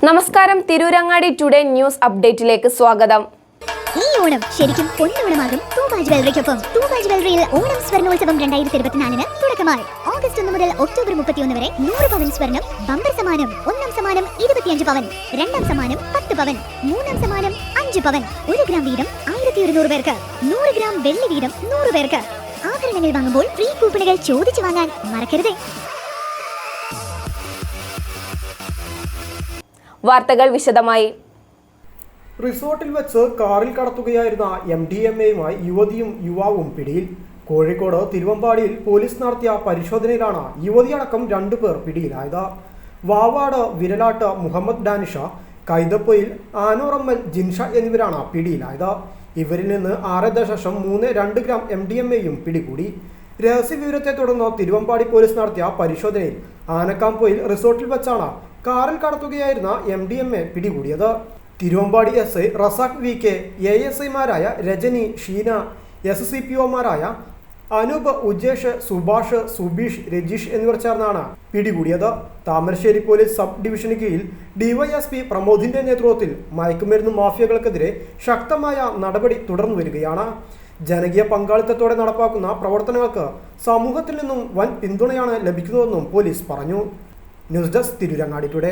നമസ്കാരം, Tirurangadi today news അപ്ഡേറ്റിലേക്ക് സ്വാഗതം. ഈ ഓണം ശരിക്കും പൊന്നോണമാകും തൂബാജ് ജ്വല്ലറിക്കൊപ്പം. തൂബാജ് ജ്വല്ലറിയിൽ ഓണം സ്വർണ്ണോത്സവം 2024 തുടക്കമായി. ഓഗസ്റ്റ് 1 മുതൽ ഒക്ടോബർ 31 വരെ 100 പവൻ സ്വർണം ബമ്പർ സമ്മാനം. ഒന്നാം സമ്മാനം 25 പവൻ, രണ്ടാം സമ്മാനം 10 പവൻ, മൂന്നാം സമ്മാനം 5 പവൻ. 1 ഗ്രാം വീതം 1200 പേർക്ക്, 100 ഗ്രാം വെള്ളി വീതം 100 പേർക്ക്. ആഭരണങ്ങൾ വാങ്ങുമ്പോൾ ഫ്രീ കൂപ്പണുകൾ ചോദിച്ചു വാങ്ങാൻ മറക്കരുത്. വാർത്തകൾ വിശദമായി. റിസോർട്ടിൽ വെച്ച് കാറിൽ കടത്തുകയായിരുന്ന MDMAയുമായി യുവതിയും യുവാവും പിടിയിൽ. കോഴിക്കോട് തിരുവമ്പാടിയിൽ പോലീസ് നടത്തിയ പരിശോധനയിലാണ് യുവതിയടക്കം 2 പേർ പിടിയിലായത്. വാവാട് വിരലാട്ട് മുഹമ്മദ് ഡാനിഷ, കൈതപ്പൊയിൽ ആനോറമ്മൽ ജിൻഷ എന്നിവരാണ് പിടിയിലായത്. ഇവരിൽ നിന്ന് 6.32 ഗ്രാം MDMAയും പിടികൂടി. രഹസ്യവിവരത്തെ തുടർന്ന് തിരുവമ്പാടി പോലീസ് നടത്തിയ പരിശോധനയിൽ ആനക്കാംപൊയിൽ റിസോർട്ടിൽ വെച്ചാണ് കാറിൽ കടത്തുകയായിരുന്ന MDMA പിടികൂടിയത്. തിരുവമ്പാടി SI റസാഖ് VK, ASIമാരായ രജനി, ഷീന, SCPOമാരായ അനൂപ്, ഉജേഷ്, സുഭാഷ്, സുബീഷ്, രജീഷ് എന്നിവർ ചേർന്നാണ് പിടികൂടിയത്. താമരശ്ശേരി പോലീസ് സബ് ഡിവിഷന് കീഴിൽ DYSP പ്രമോദിന്റെ നേതൃത്വത്തിൽ മയക്കുമരുന്ന് മാഫിയകൾക്കെതിരെ ശക്തമായ നടപടി തുടർന്നു വരികയാണ്. ജനകീയ പങ്കാളിത്തത്തോടെ നടപ്പാക്കുന്ന പ്രവർത്തനങ്ങൾക്ക് സമൂഹത്തിൽ നിന്നും വൻ പിന്തുണയാണ് ലഭിക്കുന്നതെന്നും പോലീസ് പറഞ്ഞു. News desk, Tirurangadi today.